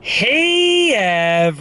Hey everybody!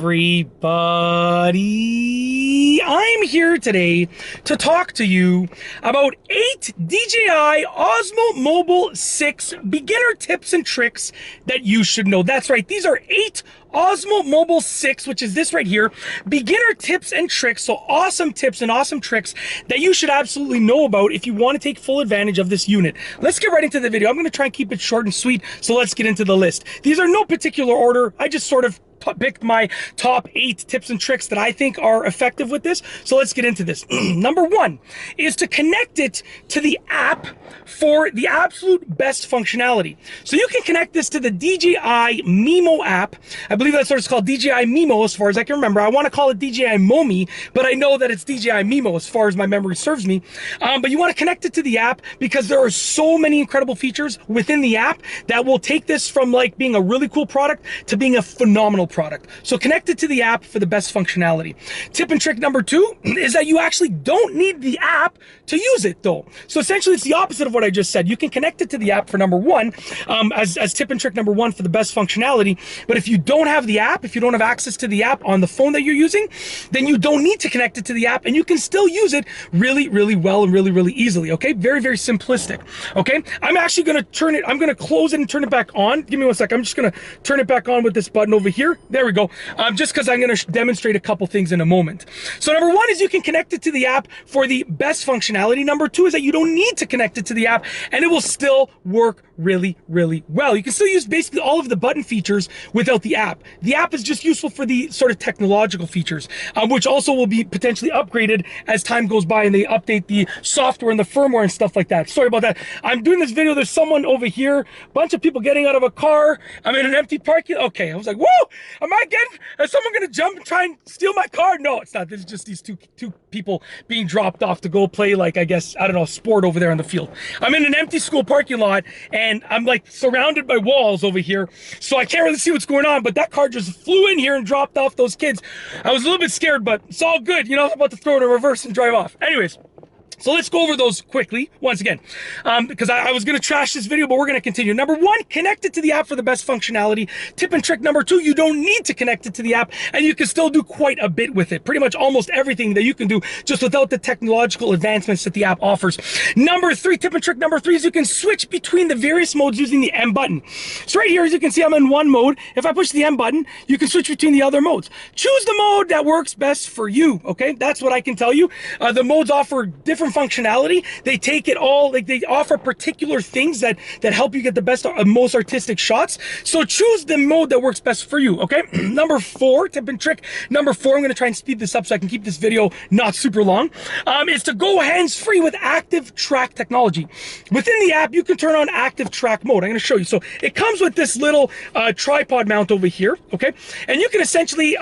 I'm here today to talk to you about 8 DJI Osmo Mobile 6 beginner tips and tricks that you should know. That's right, these are 8 Osmo Mobile 6, which is this right here, beginner tips and tricks, so awesome tips and awesome tricks that you should absolutely know about if you want to take full advantage of this unit. Let's get right into the video. I'm going to try and keep it short and sweet, so let's get into the list. These are no particular order. I just sort of picked my top 8 tips and tricks that I think are effective with this. So let's get into this. Number 1 is to connect it to the app for the absolute best functionality. So you can connect this to the DJI Mimo app. I believe that's what it's called, DJI Mimo as far as I can remember. I want to call it DJI Momi, but I know that it's DJI Mimo as far as my memory serves me. But you want to connect it to the app because there are so many incredible features within the app that will take this from like being a really cool product to being a phenomenal product. So connect it to the app for the best functionality. Tip and trick number 2 is that you actually don't need the app to use it though. So essentially it's the opposite of what I just said. You can connect it to the app for number 1 as tip and trick number 1 for the best functionality. But if you don't have the app, if you don't have access to the app on the phone that you're using, then you don't need to connect it to the app and you can still use it really, really well and really, really easily. Okay, very, very simplistic. Okay, I'm actually going to turn it, I'm going to close it and turn it back on. Give me 1 sec. I'm just going to turn it back on with this button over here. There we go. Just because I'm going to demonstrate a couple things in a moment. So number 1 is you can connect it to the app for the best functionality. Number 2 is that you don't need to connect it to the app and it will still work really, really well. You can still use basically all of the button features without the app. The app is just useful for the sort of technological features, which also will be potentially upgraded as time goes by and they update the software and the firmware and stuff like that. Sorry about that. I'm doing this video. There's someone over here, bunch of people getting out of a car. I'm in an empty parking. Okay, I was like, whoa, is someone gonna jump and try and steal my car? No, it's not. This is just these two people being dropped off to go play, like, I guess, I don't know, sport over there in the field. I'm in an empty school parking lot and I'm like surrounded by walls over here, so I can't really see what's going on, but that car just flew in here and dropped off those kids. I was a little bit scared, but it's all good. You know, I'm about to throw it in reverse and drive off. Anyways, so let's go over those quickly once again, because I was going to trash this video, but we're going to continue. Number 1, connect it to the app for the best functionality. Tip and trick number 2, you don't need to connect it to the app and you can still do quite a bit with it. Pretty much almost everything that you can do just without the technological advancements that the app offers. Number 3, tip and trick number 3 is you can switch between the various modes using the M button. So right here, as you can see, I'm in one mode. If I push the M button, you can switch between the other modes. Choose the mode that works best for you, okay? That's what I can tell you. The modes offer different functionality. They take it all, like they offer particular things that help you get the best, most artistic shots. So choose the mode that works best for you, okay? Number 4, tip and trick number 4, I'm going to try and speed this up so I can keep this video not super long, is to go hands-free with active track technology. Within the app, you can turn on active track mode. I'm going to show you. So it comes with this little tripod mount over here, okay? And you can essentially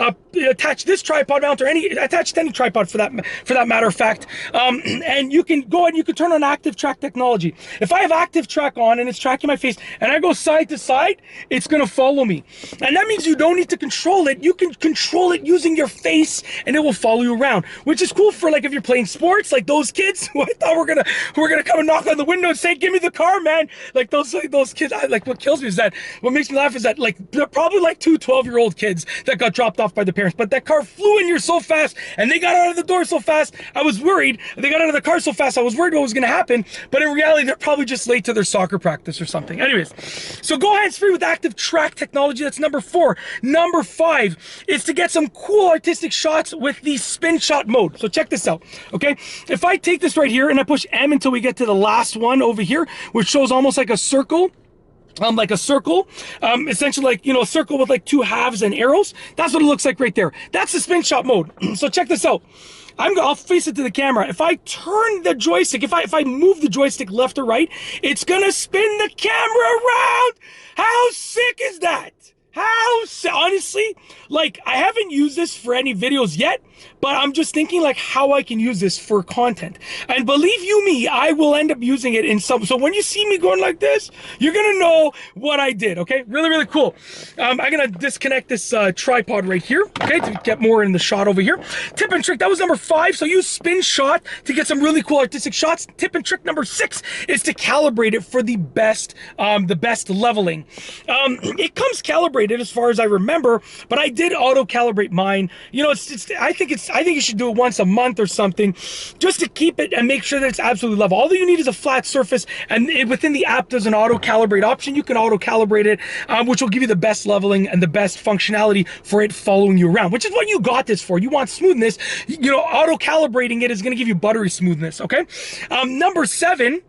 attach this tripod mount or attach to any tripod for that matter of fact, and you can go ahead and you can turn on active track technology. If I have active track on and it's tracking my face and I go side to side, it's going to follow me. And that means you don't need to control it. You can control it using your face and it will follow you around, which is cool for like if you're playing sports, like those kids who I thought were gonna come and knock on the window and say, give me the car, man. Like those kids, like what kills me is that, what makes me laugh is that like they're probably like 2 12-year-old kids that got dropped off by the parents, but that car flew in here so fast and they got out of the door so fast, I was worried. They got out of the car so fast, I was worried what was gonna happen, but in reality, they're probably just late to their soccer practice or something. Anyways, so go hands-free with active track technology. That's number 4. Number 5 is to get some cool artistic shots with the spin shot mode. So check this out, okay? If I take this right here and I push M until we get to the last one over here, which shows almost like a circle, essentially like, you know, a circle with like 2 halves and arrows. That's what it looks like right there. That's the spin shot mode. So check this out. I'll face it to the camera. If I turn the joystick, if I move the joystick left or right, it's gonna spin the camera around. How sick is that? Honestly, like I haven't used this for any videos yet, but I'm just thinking like how I can use this for content. And believe you me, I will end up using it in some. So when you see me going like this, you're gonna know what I did. Okay, really, really cool. I'm gonna disconnect this tripod right here, okay, to get more in the shot over here. Tip and trick, that was number 5. So use spin shot to get some really cool artistic shots. Tip and trick number 6 is to calibrate it for the best leveling. It comes calibrated calibrated as far as I remember, but I did auto calibrate mine. You know, I think you should do it once a month or something, just to keep it and make sure that it's absolutely level. All you need is a flat surface, and within the app there's an auto calibrate option. You can auto calibrate it, which will give you the best leveling and the best functionality for it following you around, which is what you got this for. You want smoothness, you know, auto calibrating it is going to give you buttery smoothness. Okay. Number 7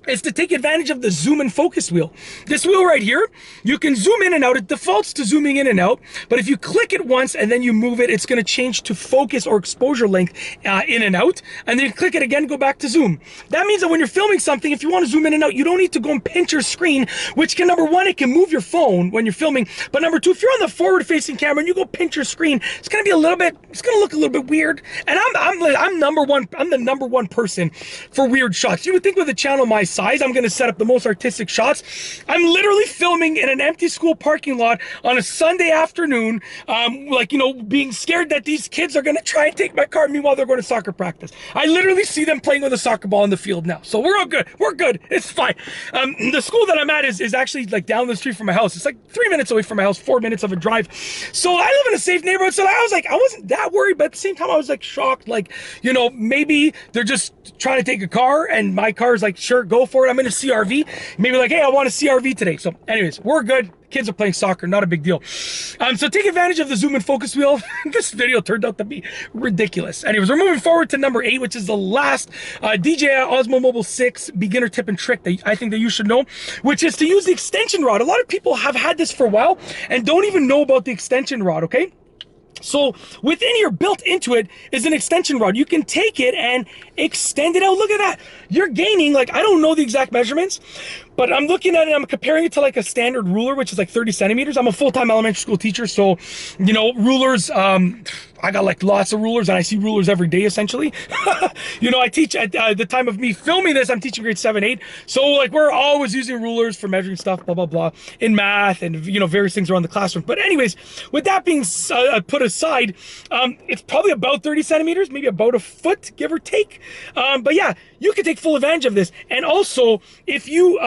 is to take advantage of the zoom and focus wheel. This wheel right here, you can zoom in and out. It defaults to zooming in and out, but if you click it once and then you move it, it's going to change to focus or exposure length in and out, and then you click it again, go back to zoom. That means that when you're filming something, if you want to zoom in and out, you don't need to go and pinch your screen, which can, number 1, it can move your phone when you're filming, but number 2, if you're on the forward-facing camera and you go pinch your screen, it's going to be it's going to look a little bit weird. And I'm the number one person for weird shots. You would think with a channel my size, I'm going to set up the most artistic shots. I'm literally filming in an empty school parking lot on a Sunday afternoon, like, you know, being scared that these kids are going to try and take my car. Meanwhile, they're going to soccer practice. I literally see them playing with a soccer ball in the field now. So we're all good. We're good. It's fine. The school that I'm at is actually like down the street from my house. It's like 3 minutes away from my house, 4 minutes of a drive. So I live in a safe neighborhood. So I was like, I wasn't that worried, but at the same time, I was like shocked. Like, you know, maybe they're just trying to take a car and my car is like, sure, go for it. I'm in a CRV. Maybe like, hey, I want a CRV today. So anyways, we're good. Kids are playing soccer, not a big deal. So take advantage of the zoom and focus wheel. This video turned out to be ridiculous. Anyways, we're moving forward to number 8, which is the last DJI Osmo Mobile 6 beginner tip and trick that I think that you should know, which is to use the extension rod. A lot of people have had this for a while and don't even know about the extension rod, okay? So within here, built into it, is an extension rod. You can take it and extend it out. Look at that. You're gaining, like, I don't know the exact measurements, but I'm looking at it, I'm comparing it to like a standard ruler, which is like 30 centimeters. I'm a full-time elementary school teacher, so, you know, rulers, I got like lots of rulers, and I see rulers every day, essentially. You know, I teach at the time of me filming this, I'm teaching grade 7, 8. So like, we're always using rulers for measuring stuff, blah, blah, blah, in math and, you know, various things around the classroom. But anyways, with that being put aside, it's probably about 30 centimeters, maybe about a foot, give or take. But yeah, you can take full advantage of this. And also, if you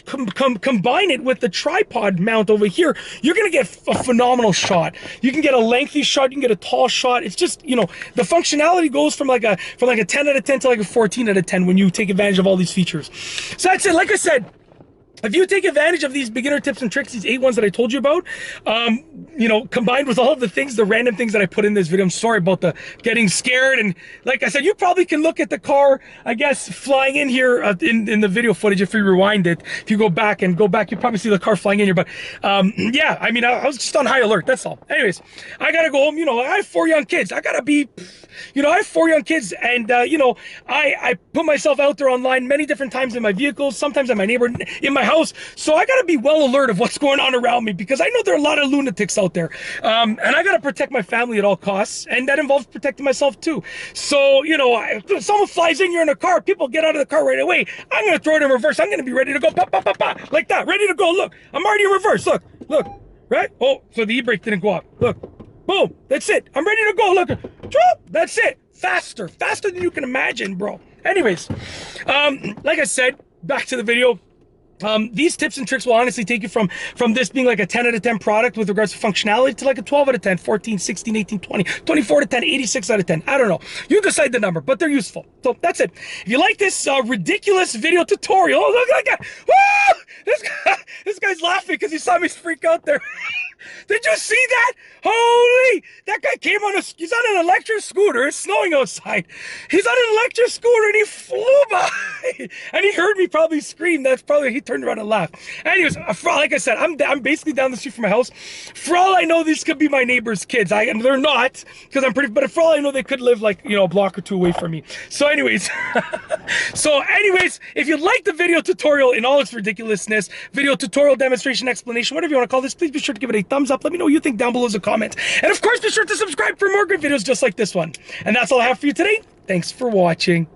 combine it with the tripod mount over here, you're gonna get a phenomenal shot. You can get a lengthy shot, you can get a tall shot. It's just, you know, the functionality goes from like a 10 out of 10 to like a 14 out of 10 when you take advantage of all these features. So that's it. Like I said, if you take advantage of these beginner tips and tricks, these 8 ones that I told you about, you know, combined with all of the things, the random things that I put in this video, I'm sorry about the getting scared. And like I said, you probably can look at the car, I guess, flying in here in the video footage. If you rewind it, if you go back, you probably see the car flying in here. But yeah, I mean, I was just on high alert. That's all. Anyways, I got to go home. You know, I have 4 young kids. I got to be, you know, I have 4 young kids, and, you know, I put myself out there online many different times in my vehicles, sometimes in my neighborhood, in my house. So I got to be well alert of what's going on around me, because I know there are a lot of lunatics out there. And I got to protect my family at all costs. And that involves protecting myself too. So, you know, if someone flies in, you're in a car, people get out of the car right away. I'm going to throw it in reverse. I'm going to be ready to go, pop, pop, pop, pop, like that, ready to go. Look, I'm already in reverse. Look, right? Oh, so the e-brake didn't go up. Look, boom, that's it. I'm ready to go. Look, that's it. Faster than you can imagine, bro. Anyways, like I said, back to the video. These tips and tricks will honestly take you from this being like a 10 out of 10 product with regards to functionality to like a 12 out of 10, 14, 16, 18, 20, 24 to 10, 86 out of 10. I don't know. You decide the number, but they're useful. So that's it. If you like this ridiculous video tutorial, oh, look at that. Woo! This guy's laughing because he saw me freak out there. Did you see that? Holy! That guy came he's on an electric scooter. It's snowing outside. He's on an electric scooter and he flew by. And he heard me probably scream. That's probably, he turned around and laughed. Anyways, like I said, I'm basically down the street from my house. For all I know, these could be my neighbor's kids. And they're not, because I'm pretty, but for all I know, they could live like, you know, a block or 2 away from me. So anyways, if you like the video tutorial in all its ridiculousness, video tutorial, demonstration, explanation, whatever you want to call this, please be sure to give it a thumbs up. Let me know what you think down below as a comment. And of course, be sure to subscribe for more great videos just like this one. And that's all I have for you today. Thanks for watching.